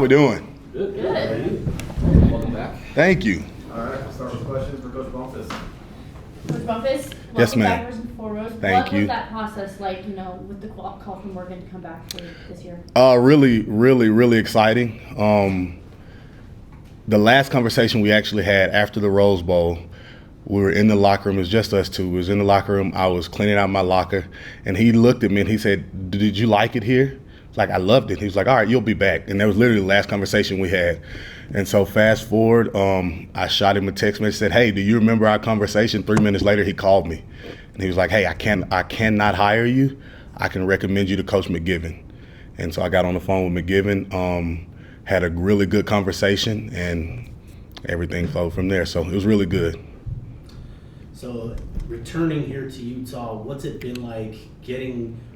How we doing? Good. Welcome back. Thank you. All right, we'll start with questions for Coach Bumphis. Coach Bumphis, Yes, welcome ma'am. back and forward. Thank what you. was that process like, with the call from Morgan to come back for this year? Really exciting. The last conversation we actually had after the Rose Bowl, we were in the locker room. It was just us two. We was in the locker room. I was cleaning out my locker, and he looked at me and he said, "Did you like it here?" Like, I loved it. He was like, "All right, you'll be back." And that was literally the last conversation we had. And so fast forward, I shot him a text message, said, "Hey, do you remember our conversation?" 3 minutes later, he called me. And he was like, "Hey, I cannot hire you. I can recommend you to Coach McGivern." And so I got on the phone with McGivern, had a really good conversation, and everything flowed from there. So it was really good. So, returning here to Utah, what's it been like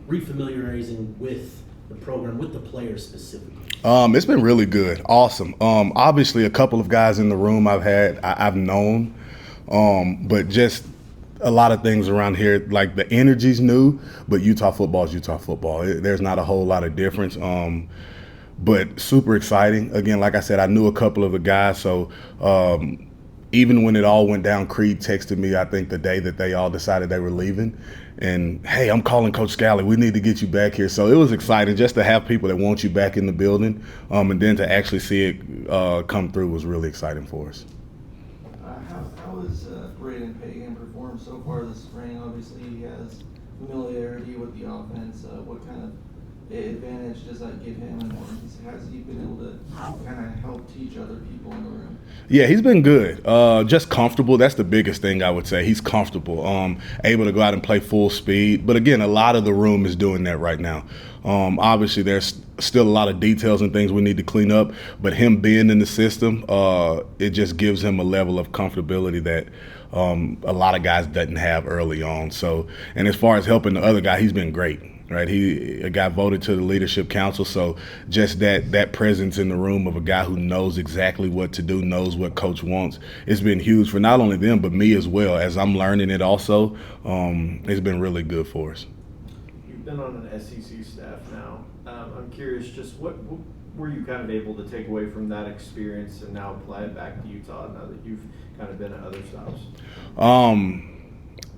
refamiliarizing with the program, with the players specifically? It's been really good, awesome. Obviously, a couple of guys in the room I've known, but just a lot of things around here, like the energy's new, but Utah football is Utah football. There's not a whole lot of difference. But super exciting. Again, like I said, I knew a couple of the guys, so even when it all went down, Creed texted me, I think the day that they all decided they were leaving. And, "Hey, I'm calling Coach Scally. We need to get you back here." So it was exciting just to have people that want you back in the building, and then to actually see it come through was really exciting for us. How has Braden Pagan performed so far this spring? Obviously, he has familiarity with the offense. What kind of advantage does that give him, and has he been able to kind of help teach other people in the room? Yeah, he's been good. Just comfortable. That's the biggest thing I would say. He's comfortable, able to go out and play full speed. But again, a lot of the room is doing that right now. Obviously, there's still a lot of details and things we need to clean up. But him being in the system, it just gives him a level of comfortability that a lot of guys didn't have early on. So, and as far as helping the other guy, he's been great. Right, he got voted to the leadership council, so just that presence in the room of a guy who knows exactly what to do, knows what coach wants, it's been huge for not only them but me as well. As I'm learning it also, it's been really good for us. You've been on an SEC staff now. I'm curious, just what were you kind of able to take away from that experience and now apply it back to Utah now that you've kind of been at other stops?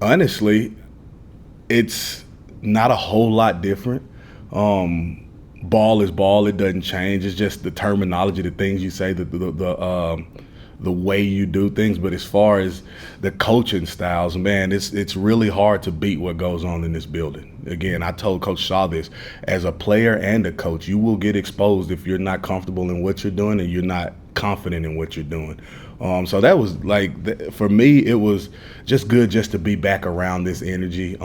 Honestly, it's not a whole lot different. Ball is ball. It doesn't change. It's just the terminology, the things you say, the way you do things. But as far as the coaching styles, man, it's really hard to beat what goes on in this building. Again, I told Coach Shaw this. As a player and a coach, you will get exposed if you're not comfortable in what you're doing and you're not confident in what you're doing. So that was for me, it was just good just to be back around this energy.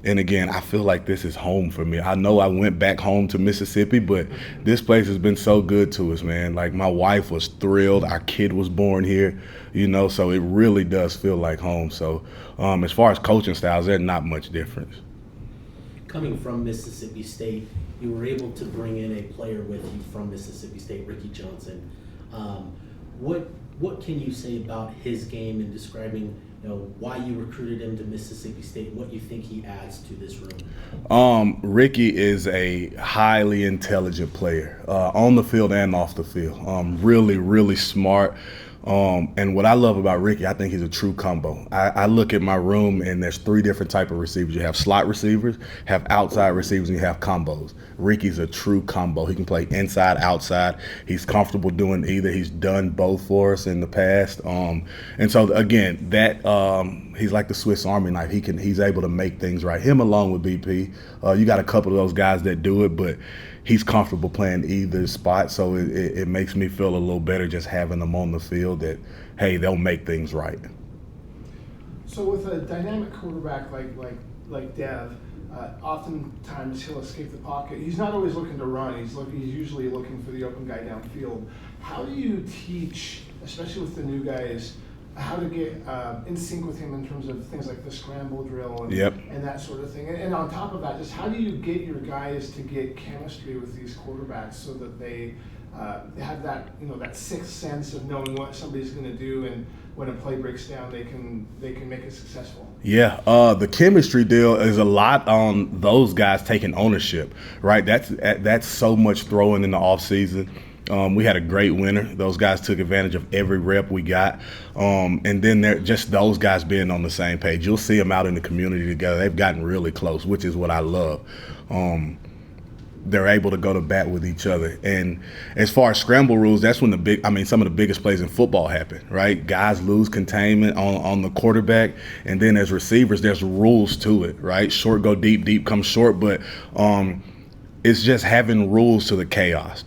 And again, I feel like this is home for me. I know I went back home to Mississippi, but this place has been so good to us, man. Like, my wife was thrilled. Our kid was born here, so it really does feel like home. So as far as coaching styles, there's not much difference. Coming from Mississippi State, you were able to bring in a player with you from Mississippi State, Ricky Johnson. What can you say about his game and describing why you recruited him to Mississippi State, what you think he adds to this room? Ricky is a highly intelligent player, on the field and off the field. Really smart. And what I love about Ricky, I think he's a true combo. I look at my room and there's 3 different type of receivers. You have slot receivers, have outside receivers, and you have combos. Ricky's a true combo. He can play inside, outside. He's comfortable doing either. He's done both for us in the past. And so again, he's like the Swiss Army knife. He's able to make things right. Him along with BP. You got a couple of those guys that do it, but he's comfortable playing either spot, so it makes me feel a little better just having them on the field that, hey, they'll make things right. So with a dynamic quarterback like Dev, oftentimes he'll escape the pocket. He's not always looking to run. He's usually looking for the open guy downfield. How do you teach, especially with the new guys, how to get in sync with him in terms of things like the scramble drill and that sort of thing? And on top of that, just how do you get your guys to get chemistry with these quarterbacks so that they have that that sixth sense of knowing what somebody's going to do, and when a play breaks down, they can make it successful? Yeah, the chemistry deal is a lot on those guys taking ownership, right? That's so much throwing in the off season. We had a great winter. Those guys took advantage of every rep we got. And then they're just those guys being on the same page. You'll see them out in the community together. They've gotten really close, which is what I love. They're able to go to bat with each other. And as far as scramble rules, that's when some of the biggest plays in football happen, right? Guys lose containment on the quarterback, and then as receivers, there's rules to it, right? Short go deep, deep come short, but it's just having rules to the chaos.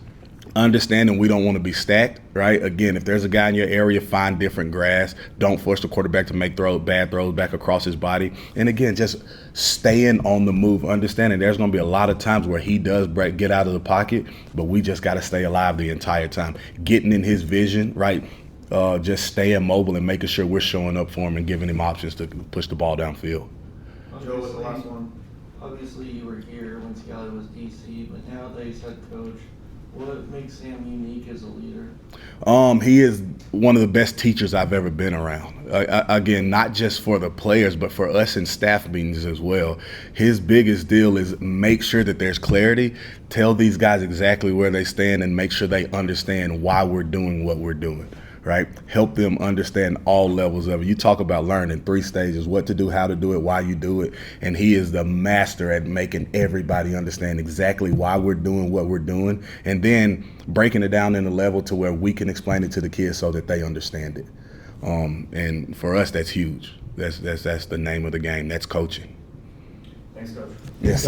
Understanding we don't want to be stacked, right? Again, if there's a guy in your area, find different grass. Don't force the quarterback to make bad throws back across his body. And again, just staying on the move, understanding there's going to be a lot of times where he does get out of the pocket, but we just got to stay alive the entire time. Getting in his vision, right? Just staying mobile and making sure we're showing up for him and giving him options to push the ball downfield. Joe with the last one. Obviously, you were here when Scally was DC, but nowadays head coach. What makes Sam unique as a leader? He is one of the best teachers I've ever been around. Again, not just for the players, but for us in staff meetings as well. His biggest deal is make sure that there's clarity, tell these guys exactly where they stand, and make sure they understand why we're doing what we're doing. Right? Help them understand all levels of it. You talk about learning 3 stages, what to do, how to do it, why you do it. And he is the master at making everybody understand exactly why we're doing what we're doing, and then breaking it down in a level to where we can explain it to the kids so that they understand it. And for us, that's huge. That's the name of the game. That's coaching. Thanks, Coach. Yes.